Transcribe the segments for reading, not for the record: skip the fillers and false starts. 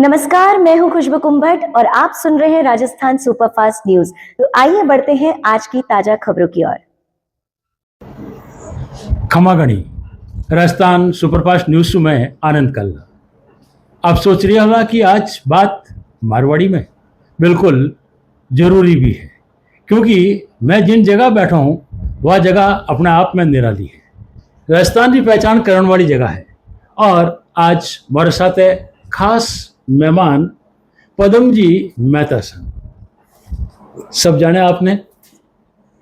नमस्कार, मैं हूं खुशबू कुंभट और आप सुन रहे हैं राजस्थान सुपरफास्ट न्यूज। तो आइए बढ़ते हैं आज की ताजा खबरों की ओर। खमागणी राजस्थान सुपरफास्ट न्यूज में आनंद कल। आप सोच रहे होगा कि आज बात मारवाड़ी में, बिल्कुल जरूरी भी है, क्योंकि मैं जिन जगह बैठा हूँ वह जगह अपने आप में निराली है, राजस्थान की पहचान करने वाली जगह है। और आज हमारे साथ है खास मेहमान पदम जी मेहता सन। सब जाने आपने,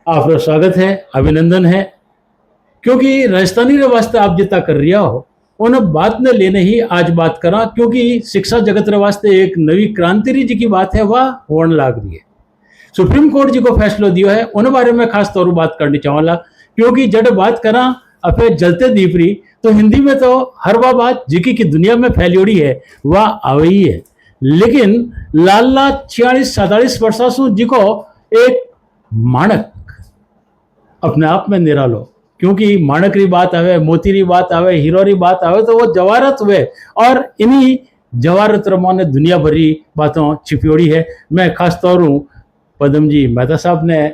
आपका स्वागत है, अभिनंदन है, क्योंकि राजस्थानी रे वास्ते आप जितना कर रिया हो उन बात ने लेने ही आज बात करा, क्योंकि शिक्षा जगत रे वास्ते एक नवी क्रांति जी की बात है वह होने लाग रही है। सुप्रीम कोर्ट जी को फैसलो दियो है, उन बारे में खास तौर पर बात करनी चाहूँगा, क्योंकि जब बात करा अपने जलते दीपरी तो हिंदी में तो हर वह बात जिकी की दुनिया में फैलियोड़ी है वह आवई है, लेकिन लाला 46-47 वर्षा सु जिको एक माणक अपने आप में निरालो, क्योंकि माणक री बात आवे, मोती री बात आवे, हीरो री बात आवे तो वो जवाहरत हुए, और इन्हीं जवाहरत रमा ने दुनिया भरी बातों छिपियोड़ी है। मैं खास तौर पदम जी मेहता साहब ने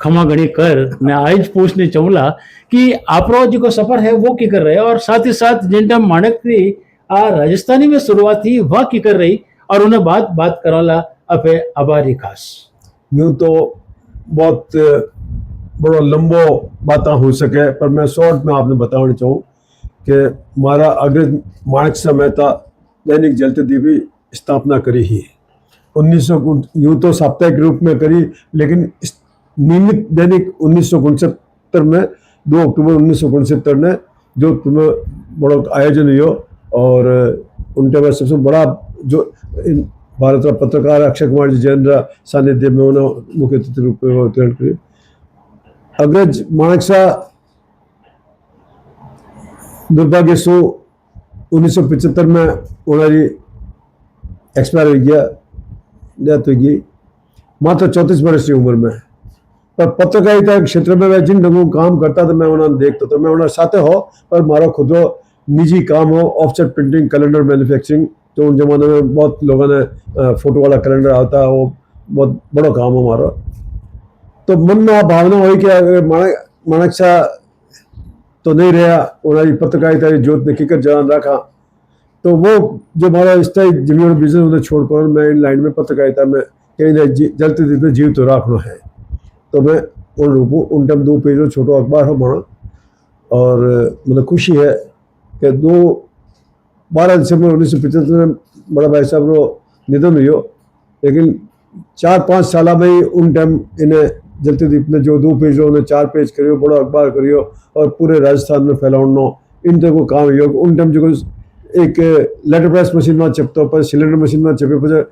खमागणी कर मैं आज पूछने चाहूँगा कि आप जी को सफर है वो की कर रहे हैं, और साथ ही साथ जिन टाइम माणक की राजस्थानी में शुरुआत थी वह की कर रही, और उन्हें बात कराला अपे आभारी खास। यूँ तो बहुत बड़ा लंबो बात हो सके, पर मैं शॉर्ट में आपने बताना चाहूँ कि हमारा अग्रज माणक सा मेहता दैनिक जलते दीपी स्थापना करी ही 1900 यूँ तो साप्ताहिक रूप में करी, लेकिन नियमित दैनिक 1969 में 2 अक्टूबर 1969 ने जोधपुर में बड़ा आयोजन हुआ, और उनके बाद सबसे बड़ा जो भारत का पत्रकार अक्षय कुमार जी जैन सानिध्य में उन्होंने मुख्य अतिथि रूप में अवतरण किए। अग्रज माणक शाह दुर्भाग्य सो 1975 में उन्होंने एक्सपायर हो गया, डेथ हो गई मात्र 34 वर्ष की उम्र में। पर पत्रकारिता क्षेत्र में मैं जिन लोगों को काम करता था मैं उन्होंने देखता था, मैं उन्होंने साथ हो, पर मारो खुद निजी काम हो ऑफसेट प्रिंटिंग, कैलेंडर मैन्युफैक्चरिंग, तो उन जमाने में बहुत लोगों ने फोटो वाला कैलेंडर आता है, वो बहुत बड़ा काम है हमारा। तो मन में आप भावना हुई कि अगर माणक शाह तो नहीं रहा, उन्होंने पत्रकारिता की जोत ने किकर जान रखा, तो वो जो हमारा स्थायी जमीन बिजनेस उन्हें छोड़कर मैं इन लाइन में पत्रकारिता में कहीं जलते दिन में जीव तो रखना है। तो मैं उन रूपों उन टाइम 2 पेजों छोटो अखबार हो बना, और मतलब खुशी है कि 12 दिसंबर 1975 में बड़ा भाई साहब रो निधन हुई, लेकिन 4-5 साल में ही उन टाइम इन्हें जलते दीप ने जो 2 पेजों ने 4 पेज करियो, बड़ा अखबार करियो और पूरे राजस्थान में फैलाउनो इन तक को काम योग। उन टाइम जो एक लेटर प्रेस मशीन में छपतो, पर सिलेंडर मशीन में छपे, पर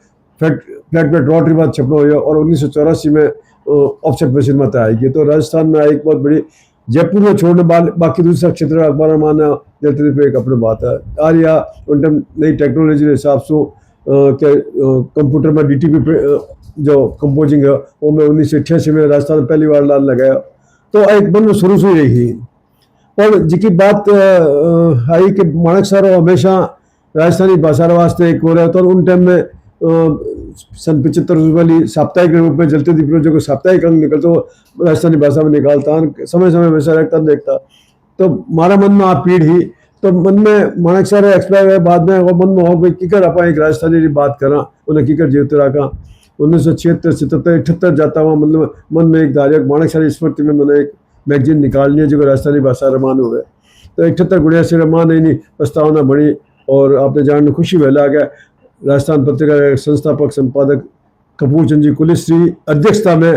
फ्लैट रोटरी बात छपनो हुआ, और 1984 में ऑफसेट मशीन में आएगी। तो राजस्थान में एक बहुत बड़ी जयपुर में छोड़ने बाकी दूसरा क्षेत्र अखबार माना जलते दीप एक अपनी बात है। आ रहा उन टाइम नई टेक्नोलॉजी के हिसाब से कंप्यूटर में डीटीपी जो कंपोजिंग है वो मैं 1988 में राजस्थान में पहली बार लाल लगाया, तो एक मन में शुरू से ही रही। और जिकी बात आई कि माणक साहब हमेशा राजस्थानी भाषा वास्ते एक हो रहा था, और उन टाइम में सन 75 वाली साप्ताहिक रूप में जलते दीप जो साप्ताहिक अंक निकलता वो राजस्थानी भाषा में निकालता, समय समय हमेशा रखता देखता। तो हमारा मन में आप पीढ़ी तो मन में माणक साहब एक्सपायर हुए बाद में वो मन में हो गई किकर आप एक राजस्थानी बात करा, उन्हें किकर जीवते रखा। 1976, 77, 78 जाता हुआ मतलब मन में एक धार्यक माणक साहब स्मृति में मैंने एक मैगजीन निकालनी है जो राजस्थानी भाषा रमान हुए। तो 78 गुड़िया से रमान नहीं प्रस्तावना बनी, और आपने जानने खुशी वहला गया राजस्थान पत्रिका संस्थापक संपादक कपूर चंद जी कुलिश्री अध्यक्षता में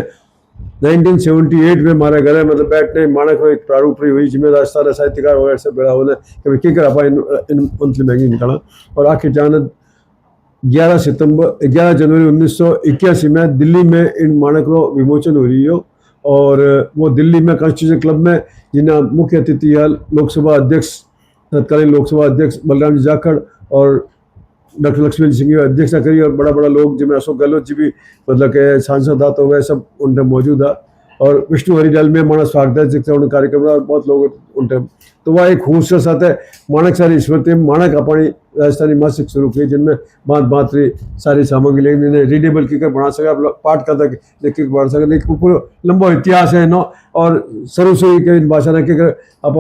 1978 में हमारे घर में मतलब बैठने माणक को एक प्रारूप रही हुई जिसमें राजस्थान साहित्यकार वगैरह से बड़ा होने कभी क्या कर आपा इन मंथली मैगजीन निकाला, और आखिर जान 11 जनवरी 1981 में दिल्ली में इन माणक को विमोचन हो रही हो, और वो दिल्ली में कॉन्स्टिट्यूशन क्लब में जिन्हें मुख्य अतिथि लोकसभा अध्यक्ष तत्कालीन लोकसभा अध्यक्ष बलराम जी जाखड़ और डॉक्टर लक्ष्मण सिंह की अध्यक्षता करी, और बड़ा बड़ा लोग जिनमें अशोक गहलोत जी भी मतलब के सांसद था, तो वह सब उनमें मौजूद था। और विष्णु हरिडल में मानस स्वागत शिक्षण कार्यक्रम बहुत लोग उनटे तो वह एक खूबसूरत साथ है माणक सारी स्मृति माणक अपनी राजस्थानी मासिक शुरू की जिनमें बात बात रही सारी सामग्री लेकिन इन्हें रीडेबल की कर बना सके आप पाठ करता लिख के पढ़ सके लेकिन पूरा लंबा इतिहास है नो और शुरू से ही इन भाषा ने कि आप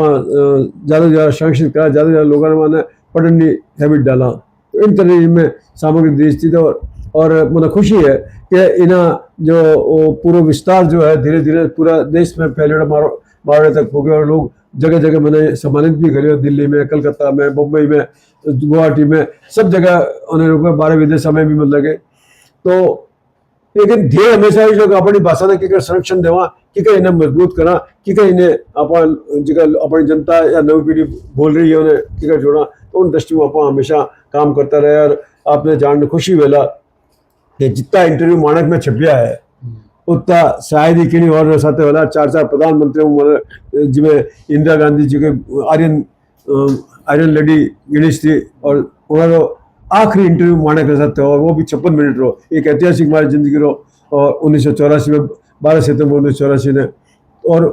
ज़्यादा से ज़्यादा संरक्षित करा ज़्यादा से ज़्यादा लोगों ने मैंने पढ़ने हैबिट डाला तो इन तरह में सामग्री दी थी और मतलब खुशी है कि इन्हें जो पूरा विस्तार जो है धीरे धीरे पूरा देश में फैले मारवाड़ तक हो गया और लोग जगह जगह मैंने सम्मानित भी करे दिल्ली में कलकत्ता में मुंबई में गुवाहाटी में सब जगह उन्हें 12 विदेशों में भी मतलब के तो लेकिन ध्येय हमेशा ही जो अपनी भाषा ने कि संरक्षण देवा कि इन्हें मजबूत करा कि इन्हें अपन जगह अपनी जनता या नवी पीढ़ी बोल रही है उन्हें कि जोड़ा तो उन दृष्टि में अपन हमेशा काम करता रहे और आपने जानने खुशी वेला कि जितना इंटरव्यू मानक में छपिया है उतना शायद ही किन्हीं और साथ वाला 4 प्रधानमंत्री जिसमें इंदिरा गांधी जी के आर्यन लेडी गिनीश थी और उन्होंने आखिरी इंटरव्यू मानक के साथ और वो भी 56 मिनट रो एक ऐतिहासिक हमारी जिंदगी रो और 1984 में 12 सितंबर 1984 ने और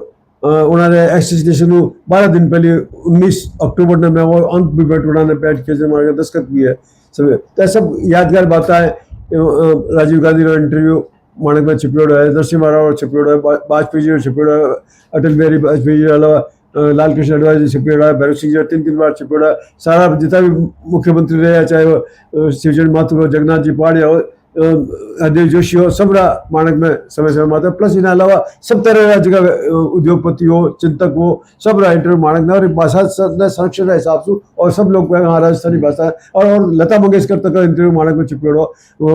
उन्होंने एसोसिएशन 12 दिन पहले 19 अक्टूबर ने मैं वो अंत भी बैठ उड़ाने बैठ के हमारे दस्तखत भी है सब यादगार बात है राजीव गांधी का इंटरव्यू माणक में छिपियोड़ो है नरसिम्हा राव छिपियोड़ो है वाजपेयी जी छिपियोड़ो है अटल बिहारी वाजपेयी जी अलावा लाल कृष्ण अडवाणी जी छिपियोड़ा है भैरव सिंह जी 3 बार छिपियोड़ा है सारा जितना भी मुख्यमंत्री रहे चाहे वो शिवचंद्र माथुर हो जगन्नाथ जी पहाड़िया हो अनिल जोशी हो सब माणक में समय समय माता प्लस इन अलावा सब तरह जगह उद्योगपति हो चिंतक हो सब इंटरव्यू माणक ने और भाषा संरक्षण के हिसाब से और सब लोग हाँ राजस्थानी भाषा और लता मंगेशकर तक इंटरव्यू माणक में छिपियोड़ो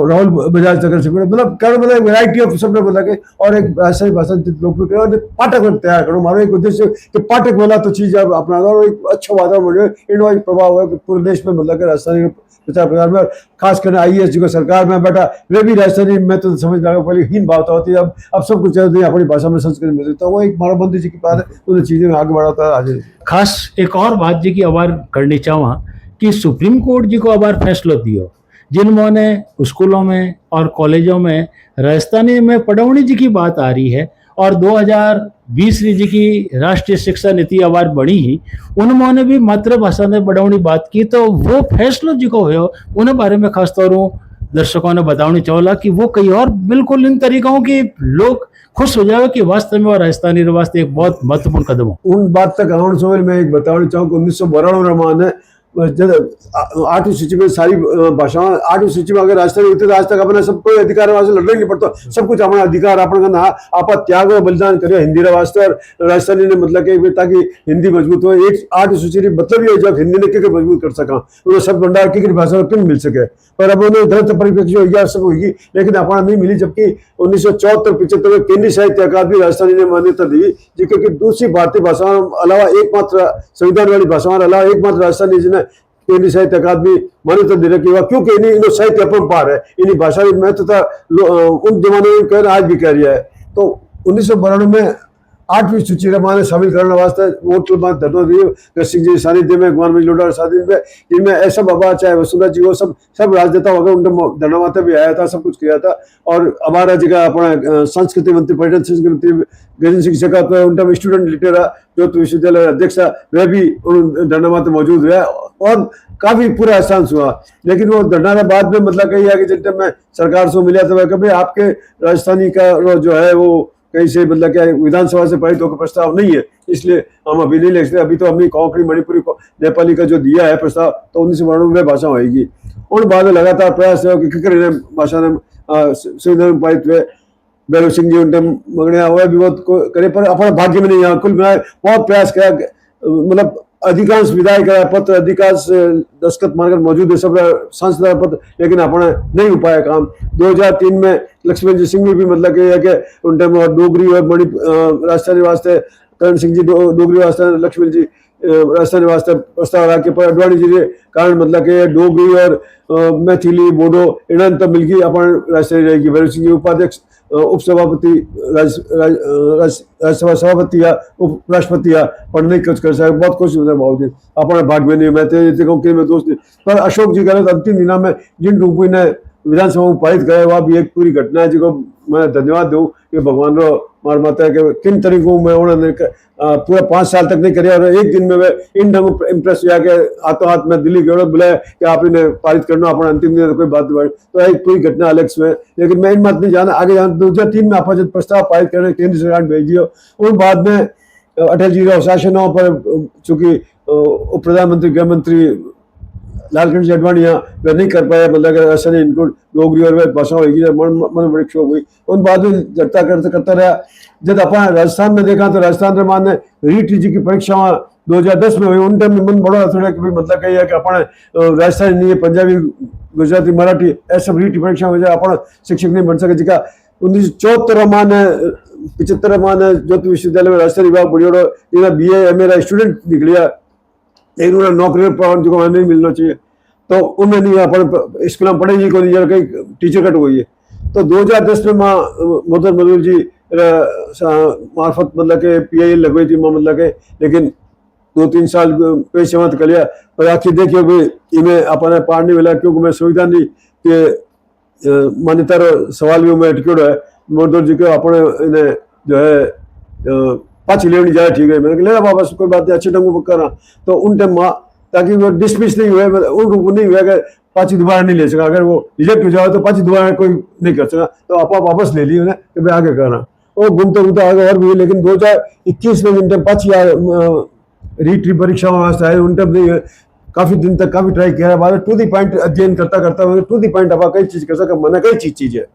राहुल बजाज तक छिपियोड़ो मतलब कारण मतलब वेराइटी ऑफ सब बोला के और एक राजस्थानी भाषा लोग पाठक तैयार करो हमारा एक उद्देश्य कि पाठक बोला तो चीज अब अपना और एक अच्छा वातावरण इन प्रभाव है पूरे देश में मतलब कि राजस्थानी प्रचार प्रसार में खास कर IAS जी को सरकार में बैठा वे भी राजस्थानी में तो समझ लगा पहले हीन भावता होती है अब सब कुछ अपनी भाषा में संस्कृत में तो वो एक माराबंदी जी की बात है उन चीजें में आगे बढ़ाता है आज खास एक और बात जी की अबार करनी चाहवा कि सुप्रीम कोर्ट जी को अबार फैसलो दियो जिनमोने स्कूलों में और कॉलेजों में राजस्थानी में पढ़ाने जी की बात आ रही है और 2020 जी की राष्ट्रीय शिक्षा नीति अवार बनी ही उन्होंने भी मातृभाषा में बढ़ाने बात की तो वो फैसलो जी को हो उन बारे में खास तौर दर्शकों ने बतानी चाहोला कि वो कई और बिल्कुल इन तरीकों की लोग खुश हो जाए कि वास्तव में वो राजस्थानी वास्ते एक बहुत महत्वपूर्ण कदम हो उन बात तक आने से मैं एक बताना चाहूँ कि 1992 में ने जब 8वीं सूची में सारी भाषाओं 8वीं सूची में अगर राजस्थानी होते तो आज तक अपने सब कोई अधिकार वास्ते लड़ना नहीं पड़ता सब कुछ अपना अधिकार अपन का आप त्याग और बलिदान करो हिंदी वास्ते और राजस्थानी ने मतलब कि ताकि हिंदी मजबूत हो एक 8वीं सूची मतलब ये जब हिंदी ने किक मजबूत कर सका उन्हें सब भंडार किक भाषा में मिल सके पर अब उन्हें गलत परिप्रेक्ष्य हो गया सब होगी लेकिन अपना नहीं मिली जबकि 1974-75 में केंद्रीय साहित्य अकादमी राजस्थानी ने मान्यता दी जी क्योंकि दूसरी भारतीय भाषाओं अलावा एकमात्र संविधान वाली भाषाओं अलावा एकमात्र राजस्थानी जिन्हें केंद्रीय साहित्य अकादमी मान्यता दे रखी हुआ क्योंकि इन्हीं साहित्य अपन पार है इन्हीं भाषा की महत्वता उन जमाने में कह आज भी कह रही है तो 1992 में 8वीं सूची में शामिल करने वास्ते वोट धरना दिए सिंह जी सानिध्य में कुमार लोडा सानिध्य में जिनमें ऐसा बाबा चाहे वसुंधरा जी वो सब राजनेता वगैरह उनके धरना माते भी आया था सब कुछ किया था और हमारा जगह अपना संस्कृति मंत्री पर्यटन संस्कृति मंत्री गजेंद्र सिंह शेखावत उनका स्टूडेंट लीडर ज्योति विश्वविद्यालय अध्यक्ष वे भी धरना माते मौजूद हुआ और काफी पूरा एहसास हुआ लेकिन वो धरना के बाद में मतलब कही है कि जिन टाइम में सरकार से मिला था कभी आपके राजस्थानी का जो है वो कहीं से मतलब क्या विधानसभा से पारित होकर प्रस्ताव नहीं है इसलिए हम अभी नहीं लिखते अभी तो हमने कोंकणी मणिपुरी नेपाली का जो दिया है प्रस्ताव तो 1992 भाषा होगी उन बाद लगातार प्रयास है कि भाषा ने संविधान पारित हुए भैरव सिंह जी उनके मंगने हुआ भी बहुत करे पर अपना भाग्य में नहीं यहाँ कुल मिलाए बहुत प्रयास किया मतलब अधिकांश विधायक पत्र अधिकांश दस्तखत मारकर मौजूद है सब सांसद पत्र लेकिन अपना नहीं हो पाया काम 2003 में लक्ष्मण जी सिंह भी मतलब कि उन टाइम डोगरी और मणि राजस्थानी वास्ते करण सिंह जी डोगरी वास्ते लक्ष्मण जी राजस्थानी वास्ते प्रस्ताव रखे पर अडवाणी जी के कारण मतलब कि डोगरी और मैथिली बोडो इन्हें तो मिलकर अपन राजस्थानी रहेगी भैरव सिंह जी उपाध्यक्ष उपसभापति राज्यसभा सभापति या उपराष्ट्रपति या पढ़ने कुछ कर सकते बहुत खुश होता है बाबूजी अपने भाग में नहीं मैं तो दोस्त पर अशोक जी गलत अंतिम दिना में जिन रूपी ने विधानसभा में पारित करे वह भी एक पूरी घटना है जिसको मैं धन्यवाद दूं कि भगवान रो मार माता के किन तरीकों में उन्होंने पूरा 5 साल तक नहीं करे और एक दिन में वे इन ढंग इम्प्रेस हुआ के हाथों हाथ में दिल्ली गए बुलाया कि आप इन्हें पारित करना अपना अंतिम दिन कोई बात नहीं। तो एक पूरी घटना अलग में, लेकिन मैं इन बात नहीं जाना आगे जाना 2003 में आप जब प्रस्ताव पारित करने केंद्र सरकार ने भेज दिया उन बाद में अटल जी का शासन पर चूंकि उप प्रधानमंत्री गृह मंत्री लालकृष्ण अडवाणी वे नहीं कर पाया, मतलब ऐसा नहीं इनको डोगरी और भाषा होगी मन बड़ी शौक हुई। उन बाद में जगता करता रहा। जब अपन राजस्थान में देखा तो राजस्थान मान ने रीट जी की परीक्षा 2010 में हुई उन टाइम में मन बड़ा थोड़ा कि मतलब कही है कि अपन राजस्थानी नहीं है, पंजाबी गुजराती मराठी ऐसा रीट परीक्षा हो जाए अपन शिक्षक नहीं बन सके। जिका 1974 मान 75 मान ज्योति विश्वविद्यालय में राजस्थान विभाग बढ़िया BA MA स्टूडेंट निकलिया, लेकिन उन्हें नौकरी जो नहीं मिलना चाहिए तो उनमें नहीं अपन स्कूल में पढ़ेगी को नहीं कहीं टीचर कट हुई है। तो 2010 में माँ मोहम्मद मदूर जी मार्फत मतलब के PIL लगवाई थी मतलब के, लेकिन 2-3 साल पैसे मत कर लिया और आखिर देखिए भाई इन्हें अपने पार नहीं मिला क्योंकि मैं सुविधा नहीं कि मान्यता सवाल भी मैं अटक्योड़ है मदूर जी के अपने इन्हें जो है पाँच लेनी जाए ठीक है मैंने ले वापस कोई बात नहीं अच्छे ढंग कर रहा। तो उन टाइम माँ ताकि वो डिसमिस नहीं हुए उनको नहीं हुआ कि पाँची दोबारा नहीं ले सका, अगर वो रिजेक्ट हो जाए तो पाँची दोबारा कोई नहीं कर सका तो आप वापस ले ली उन्हें कि मैं आगे करना और घूमते घूमते आगे और भी। लेकिन 2021 में जिन टाइम पाँच रीट्री परीक्षा वास्ते आए उन टाइम नहीं है, काफी दिन तक काफी ट्राई किया बाद टू दी पॉइंट अध्ययन करता करता टू दी पॉइंट आप कई चीज कर सका मैंने कई चीज है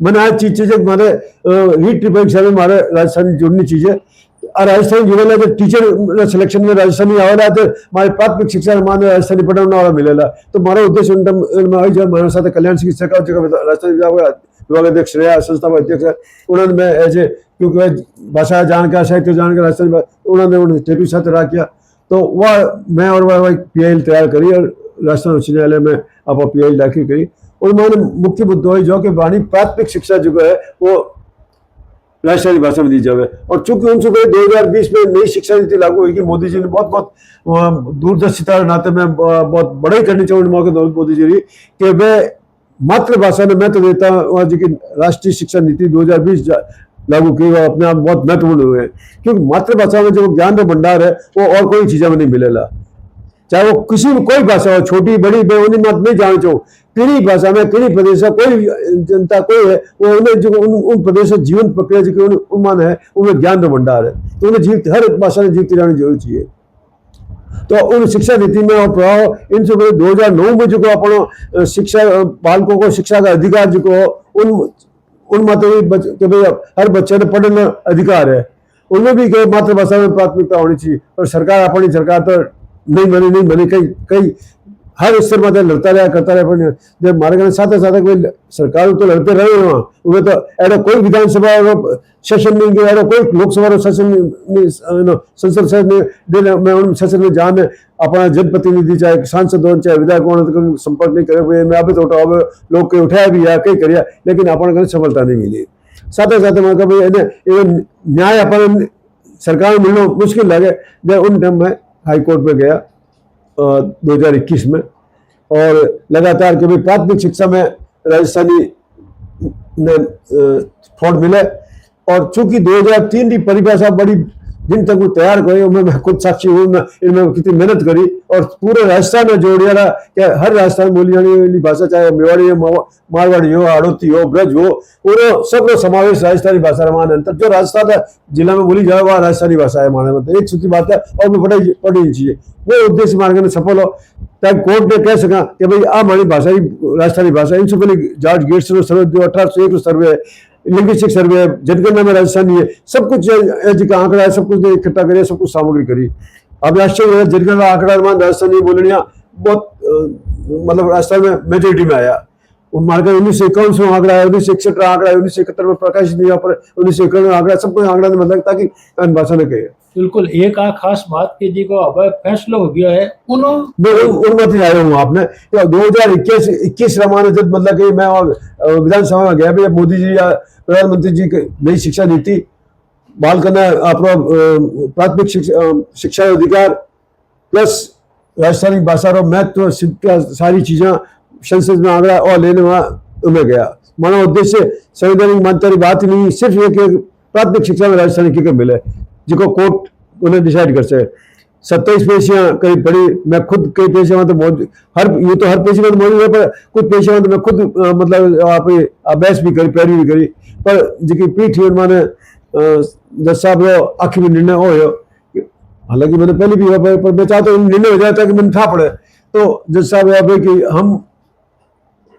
मैंने आज चीज हमारे रीट्री परीक्षा में हमारे राजस्थान जुड़नी चीजें और राजस्थान जीवन में टीचर सिलेक्शन में राजस्थानी आवेला तो हमारे प्राथमिक शिक्षा मान राजस्थानी पढ़ाने वाला मिलेला। तो हमारा उद्देश्य हमारे साथ कल्याण चिकित्सक राजस्थान विभाग अध्यक्ष रहा संस्था अध्यक्ष उन्होंने मैं ऐसे क्योंकि भाषा जानकर साहित्य जानकर राजस्थान उन्होंने टेटू साथ रहा किया तो वह मैं और वह PIL तैयार करी और राजस्थान उच्च न्यायालय में आप PIL दाखिल करी। और मैंने मुख्य मुद्दा हुई जो कि वाणी प्राथमिक शिक्षा जो है वो राजस्थानी भाषा में दी जाए। और चूंकि उनसे 2020 में नई शिक्षा नीति लागू हुई मोदी जी ने बहुत दूरदर्शिता नाते में बहुत बड़ाई करनी चाहिए मौके मोदी जी की कि वे मातृभाषा में मैं तो देता हूँ जी की राष्ट्रीय शिक्षा नीति 2020 लागू की वो अपने आप बहुत महत्वपूर्ण हुए हैं क्योंकि मातृभाषा में जो ज्ञान का भंडार है वो और कोई चीज़ों में नहीं मिलेगा, चाहे वो किसी भी कोई भाषा हो छोटी बड़ी मैं उन्हीं मत नहीं जान चाहूँ किन्हीं भाषा में किन्हीं प्रदेश का कोई जनता कोई है वो उन्हें जो उन प्रदेश से जीवन प्रक्रिया जो उन्मान है उनमें ज्ञान का भंडार है तो उन्हें जीवित हर भाषा में जीवित रहनी जरूर चाहिए। तो उन शिक्षा नीति में और प्रभाव इनसे 2009 में जो अपन शिक्षा बालकों को शिक्षा का अधिकार जो उन मात्र के भाई हर बच्चे ने पढ़ने अधिकार है उनमें भी कई मातृभाषा में प्राथमिकता होनी चाहिए। और सरकार अपनी सरकार तो नहीं बनी कई हर स्तर में लड़ता रहा करता रहा पर जब हमारे घर साथ कोई सरकार तो लड़ते रहे वहाँ उन्हें तो ऐसा कोई विधानसभा सेशन नहीं गया ऐसा कोई लोकसभा सेशन संसद में सेशन में जहाँ में अपना जनप्रतिनिधि चाहे सांसद हो चाहे विधायक हो संपर्क नहीं करे हुए मैं अभी तो उठाओ लोग के उठाया भी कई करिया लेकिन अपन सफलता नहीं मिली। साथ मैं कभी न्याय अपन सरकार में मिलना मुश्किल लगे जब उन टाइम में हाई कोर्ट में गया 2021 में और लगातार कभी प्राथमिक शिक्षा में राजस्थानी फ्रॉड मिले और चूंकि 2003 की परिभाषा बड़ी दिन तक वो तैयार करी मैं खुद साक्षी हूँ इनमें कितनी मेहनत करी और पूरे राजस्थान में जोड़ दिया कि हर राजस्थान बोली जाने वाली भाषा चाहे मेवाड़ी हो मारवाड़ी हो हाड़ौती हो ब्रज हो पूरा सबका समावेश राजस्थानी भाषा रमान अंतर जो राजस्थान जिला में बोली जाए वह राजस्थानी भाषा है माने मतलब एक सूची बात है और मैं पढ़नी चाहिए वो उद्देश्य मार्ग सफल हो ताकि कोर्ट ने कह सका कि भाई आ हमारी भाषा ही राजस्थानी भाषा इनसे पहले जॉर्ज गेट्स सर्वे जो 1801 सर्वे लिंग्विस्टिक सर्वे जनगणना में राजस्थानी है सब कुछ आंकड़ा है सब कुछ इकट्ठा करिए सब कुछ सामग्री करी। अब आश्चर्य जनगणना आंकड़ा राजस्थानी बोलनिया बहुत मतलब राजस्थान में मेजोरिटी में आया मार्केट 1951 में आंकड़ा है 1961 आंकड़ा है 1971 में प्रकाशित नहीं पर 1951 आंकड़ा सब कुछ आंकड़ा मतलब ताकि भाषा ने कहे बिल्कुल एक खास बात की जी को अब फैसला हो गया है उन्मति आया हूँ आपने 2021 रमाना जब मतलब कि मैं विधानसभा में गया भी मोदी जी या प्रधानमंत्री जी की नई शिक्षा नीति बाल करना अपना प्राथमिक शिक्षा अधिकार प्लस राजस्थानी भाषा रो महत्व सारी चीज़ें संसद में आंकड़ा और लेने वहां में गया। मानो उद्देश्य संवैधानिक मान्यता की बात ही नहीं, सिर्फ ये कि प्राथमिक शिक्षा में राजस्थान की मिले जिसको कोर्ट उन्हें डिसाइड कर सके। 27 पेशियां करीब पड़ी, मैं खुद कई पेशियां तो मौजूद, हर ये तो हर पेशी में मौजूद है, पर कुछ पेशियां तो मैं खुद मतलब आप अभ्यास भी करी, पैरवी भी करी, पर जी पीठ हुई माने जज साहब आखिर में निर्णय हो, हालांकि मैंने पहले भी हुआ, पर मैं चाहता हूँ निर्णय हो जाता है कि मैंने था पड़े। तो जज साहब यहाँ पे कि हम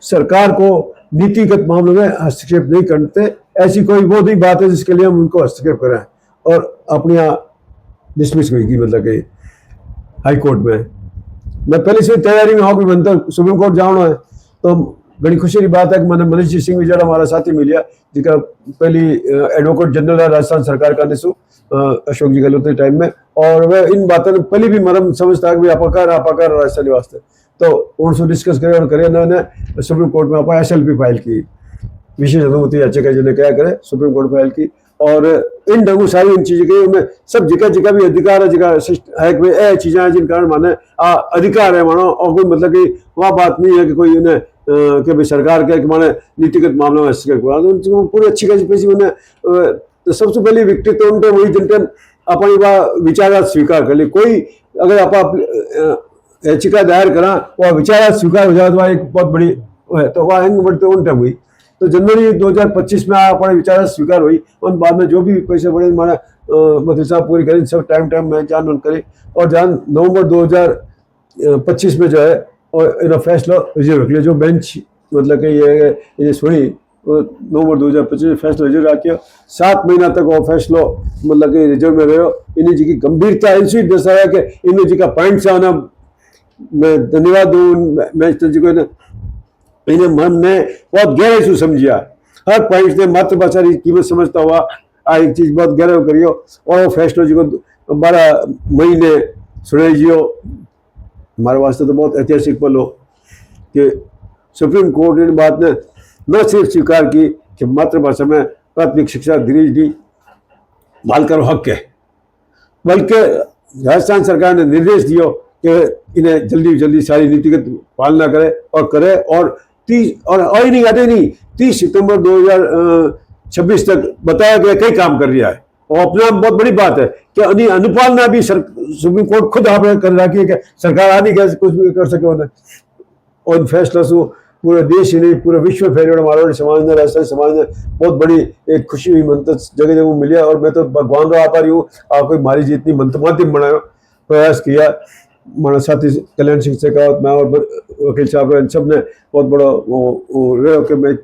सरकार को नीतिगत मामलों में हस्तक्षेप नहीं करते, ऐसी कोई वो नहीं बात है जिसके लिए हम उनको हस्तक्षेप करें, और अपने यहाँ डिसमिस हुई मतलब कि हाई कोर्ट में। मैं पहले से तैयारी में हूँ कि मैं तो सुप्रीम कोर्ट जाना है, तो बड़ी खुशी की बात है कि मैंने मनीष जी सिंह विजय हमारा साथी मिलिया, जिसका पहली एडवोकेट जनरल है राजस्थान सरकार का निशु अशोक जी गहलोत के टाइम में, और वह इन बातों ने पहले भी मरम समझता है कि अपाकार राजस्थानी वास्ते, तो उनसे डिस्कस करे और करे उन्होंने सुप्रीम कोर्ट में अपना SLP फाइल की, विशेष अनुमति याचिका जिन्हें क्या करे सुप्रीम कोर्ट फाइल की, और इन ढंगू सारी इन चीज़ों के उनमें सब जगह भी अधिकार है, जगह है कि ए चीज़ें हैं जिन कारण माने अधिकार है मानो, और कोई मतलब कि वह बात नहीं है कि कोई उन्हें कि भाई सरकार के माने नीतिगत मामलों में हस्तक्षेप पूरी अच्छी कैसी उन्हें तो सबसे पहली विक्टी तो उनके वही जिनके अपनी वह विचार स्वीकार कर ली। कोई अगर आप याचिका दायर करा वह विचार स्वीकार हो जाए तो वह एक बहुत बड़ी है, तो वह बढ़ते उन टाइम हुई। तो जनवरी 2025 में अपने विचार स्वीकार हुई, और बाद में जो भी पैसे बढ़े हमारा मतलब पूरी करें, सब टाइम में जान करें, और जान नवंबर 2025 में जो है और इन्हें फैसला रिजर्व रख लिया, जो बेंच मतलब कि ये सुनी नवंबर 2025 में फैसला रिजर्व रखिया, 7 महीना तक वो फैसलो मतलब कि रिजर्व में रहो। इन्हीं जी की गंभीरता इसी दर्शाया कि इन्हीं जी का पॉइंट से आना, मैं धन्यवाद दूँ मैं जी को, इन्हें मन ने बहुत गहराई से समझिया, हर पॉइंट ने मातृभाषा की कीमत समझता हुआ आ एक चीज़ बहुत गहरा करियो, और वो फैसलो जी को 12 महीने सुनाई जियो। हमारे वास्ते तो बहुत ऐतिहासिक पल हो कि सुप्रीम कोर्ट ने बात ने न सिर्फ स्वीकार की कि मातृभाषा में प्राथमिक शिक्षा धीरे दी बहाल करो हक है, बल्कि राजस्थान सरकार ने निर्देश दियो कि इन्हें जल्दी सारी नीतिगत पालना करे और 30 सितंबर 2026 तक बताया गया कई काम कर रहा है, और अपना बहुत बड़ी बात है कि अनुपालना भी सुप्रीम कोर्ट खुद आप कर रखी है कि सरकार आदि कैसे कुछ भी कर सके उन्हें, और फैसला से पूरे देश ही नहीं पूरे विश्व में फैले मारवाड़ी समाज ने राजस्थानी समाज ने बहुत बड़ी एक खुशी हुई मंत्र जगह मिलिया। और मैं तो भगवान का आभारी हूँ, आपको मारी जितनी मंत्र माध्यम बनाया प्रयास किया, हमारा साथी कल्याण सिंह शेखावत मैं और वकील साहब इन सब ने बहुत बड़ा वो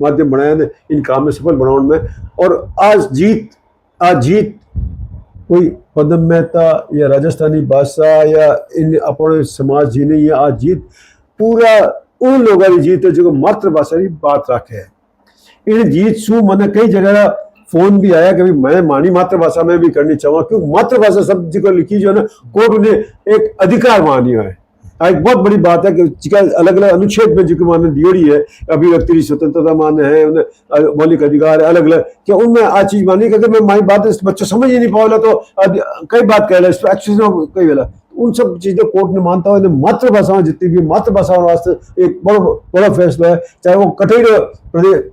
माध्यम बनाया ने इन काम में सफल बनाने में। और आज जीत कोई पदम मेहता या राजस्थानी बादशाह या इन अपने समाज जी नहीं है, आज जीत पूरा उन लोगों की जीत है जो मातृभाषा की बात रखे है। इन जीत शू मैंने कई जगह फोन भी आया कि मैं मानी मातृभाषा में भी करनी चाहूँगा, क्योंकि मातृभाषा शब्द जी को लिखी जो है ना कोर्ट उन्हें एक अधिकार मानी है। एक बहुत बड़ी बात है कि अलग अलग अनुच्छेद में जो माने दियोड़ी है, अभिव्यक्ति की स्वतंत्रता माने है, उन्हें मौलिक अधिकार है अलग अलग, क्या उनमें आज चीज मानी कि अगर मैं मारी बात बच्चा समझ ही नहीं पाओला तो कई बात कह रहा है कई वेला उन सब चीजें कोर्ट ने मानता हुआ मातृभाषा जितनी भी मातृभाषा वास्ते एक बड़ा फैसला है, चाहे वो कठिन प्रदेश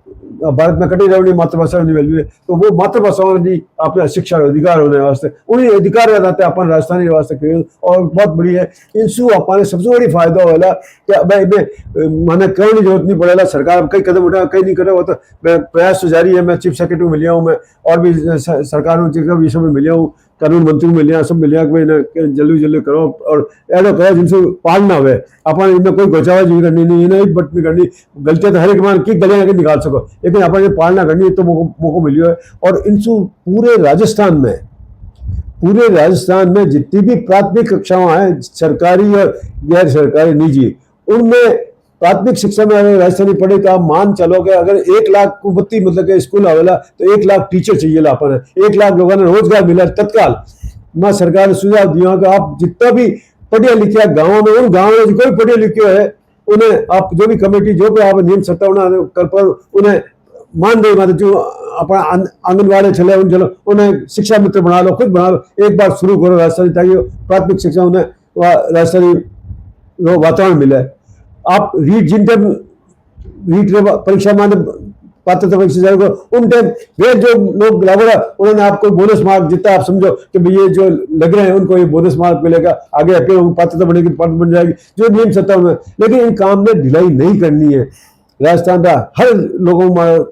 भारत में कटी रहनी मातृभाषा की वैल्यू है, तो वो मातृभाषा की अपने शिक्षा अधिकार होने वास्ते उन्हें अधिकार रहते अपन राजस्थानी वास्ते और बहुत बड़ी है। इनसू अपने सबसे बड़ी फायदा होला कि भाई मैंने करने की जरूरत नहीं पड़ेगा, सरकार कई कदम उठा कहीं नहीं करे, वो तो मैं प्रयास तो जारी है। मैं चीफ सेक्रेटरी मिलिया हूँ, मैं और भी सरकारों विषय में मिलिया हूँ, कानून मंत्री मिलिया, सब मिलिया कि भाई जल्दी करो और ऐसा करो जिनसे पालना हुए अपन इनमें कोई गोचाबाजी नहीं करनी, नहीं इन्हें बट नहीं करनी, गलतियां तो हर एक मान की गलियां के निकाल सको, लेकिन अपन पालना करनी तो मौको मिलियो है। और इनसे पूरे राजस्थान में जितनी भी प्राथमिक कक्षाएं हैं सरकारी और गैर सरकारी निजी, उनमें प्राथमिक शिक्षा में अगर राजस्थानी पढ़े तो आप मान चलो कि अगर 1 लाख को बत्ती मतलब के स्कूल आवेला तो 1 लाख टीचर चाहिए लापन है, 1 लाख लोगों ने रोजगार मिला तत्काल। मैं सरकार ने सुझाव दिया कि आप जितना भी पढ़े लिखे गाँव में, उन गाँव में कोई पढ़े लिखे है उन्हें आप जो भी कमेटी जो भी आप नियम सत्ता कर पर उन्हें मान दे, मतलब जो अपना आंगनबाड़ी चले उन्हें शिक्षा मित्र बना लो, खुद बना लो, एक बार शुरू करो राजस्थानी, ताकि प्राथमिक शिक्षा उन्हें राजस्थानी वातावरण मिले। आप रीड जिन रीट रे परीक्षा में पात्रता परीक्षा जारी को उन टाइम वे जो लोग लागोड़ा उन्होंने आपको बोनस मार्क जितना आप समझो कि भाई ये जो लग रहे हैं उनको ये बोनस मार्क मिलेगा, आगे फिर पात्रता बनेगी, पात्र बन जाएगी, जो नियम सत्ता में। लेकिन इन काम में ढिलाई नहीं करनी है। राजस्थान का हर लोगों में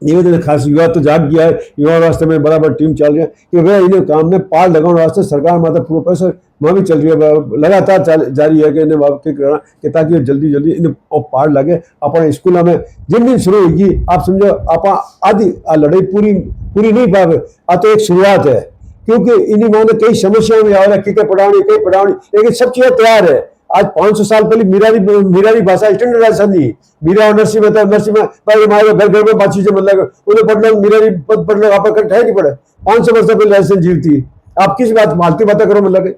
निवेदन, खास युवा तो जाग गया है, युवा वास्ते में बराबर टीम चल रही है कि वे इन्हें काम में पार लगाने वास्ते सरकार माता पूरा पैसा वहाँ भी चल रही है, लगातार जारी है कि इन्हें वापस करना कि ताकि जल्दी जल्दी इन्हें पार लगे। अपने स्कूलों में जिन दिन शुरू होगी आप समझो आप आधी लड़ाई पूरी नहीं पावे, तो एक शुरुआत है, क्योंकि इन्हीं माने कई समस्याओं में आ रहा है, कई पढ़ानी, लेकिन सब चीजें तैयार है। आज 500 साल पहले मीरारी भाषा स्टैंडर्ड राजस्थान नहीं, मीरा और नरसिंह में था, नरसिंह में हमारे घर में बात चीजें मतलब उन्हें पढ़ लो, मीरारी पद पढ़ लो, आप है नहीं पढ़े। 500 वर्ष पहले राजस्थान जीव थी, आप किस बात फालतू बातें करो मतलब।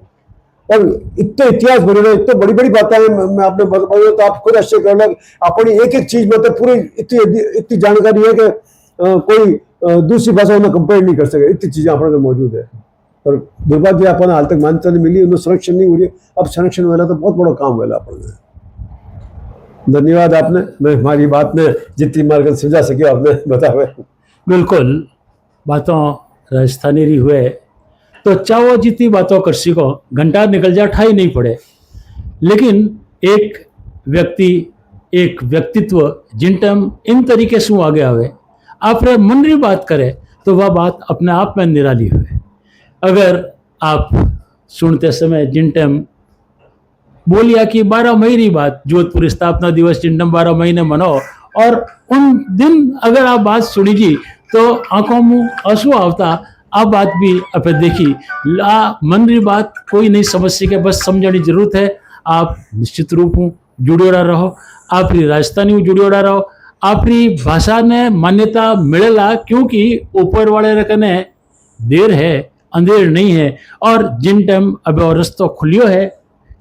और इतने इतिहास भरे रहे, इतने बड़ी बड़ी बातें मैं आपने बताया तो आप खुद आश्चर्य कर लगे। अपनी एक एक चीज मतलब पूरी इतनी जानकारी है कि कोई दूसरी भाषा में कंपेयर नहीं कर सके, इतनी चीजें अपने मौजूद है। और दुर्भाग्य अपन हाल तक मान्यता नहीं मिली, उन्हें संरक्षण नहीं हो रही। अब संरक्षण वाला तो बहुत बड़ा काम वाला अपन। धन्यवाद आपने, मैं हमारी बात ने जितनी मार्ग समझा सके आपने बताया। बिल्कुल बातों राजस्थानी रही हुए तो चाहो जितनी बातों कर सको, घंटा निकल जा ठाई नहीं पड़े। लेकिन एक व्यक्ति, एक व्यक्तित्व जिन टाइम इन तरीके से आगे आवे, आप मन री बात करे तो वह बात अपने आप में निराली हुए। अगर आप सुनते समय जिन टाइम बोलिया कि 12 मई री बात, जोधपुर स्थापना दिवस जिन टाइम 12 मई ने मनाओ, और उन दिन अगर आप बात सुनी जी तो आंखों में आंसू आवता। आप बात भी आप देखी ला मन री बात कोई नहीं समझ सके, बस समझने की जरूरत है। आप निश्चित रूप में जुड़ियोड़ा रहो, आप राजस्थानी में जुड़ियोड़ा रहो, आपरी भाषा ने मान्यता मिलेला, क्योंकि ऊपर वाले रखने देर है अंधेर नहीं है। और जिन टाइम अब और रस्तो खुलियो है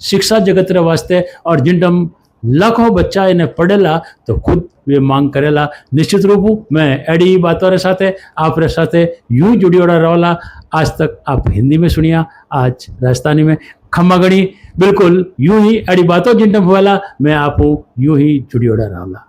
शिक्षा जगत रे वास्ते, और जिन टाइम लाखों बच्चा इन्हें पढ़ेला तो खुद वे मांग करेला। निश्चित रूप मैं एडी बातों रे साथे आप रे साथे यूं जुड़ियोड़ा रहोला। आज तक आप हिंदी में सुनिया, आज राजस्थानी में खम्मा गणी। बिल्कुल यूं ही एडी बातों जिन टाइम हुआ मैं आप यूं ही जुड़ियोड़ा रहोला।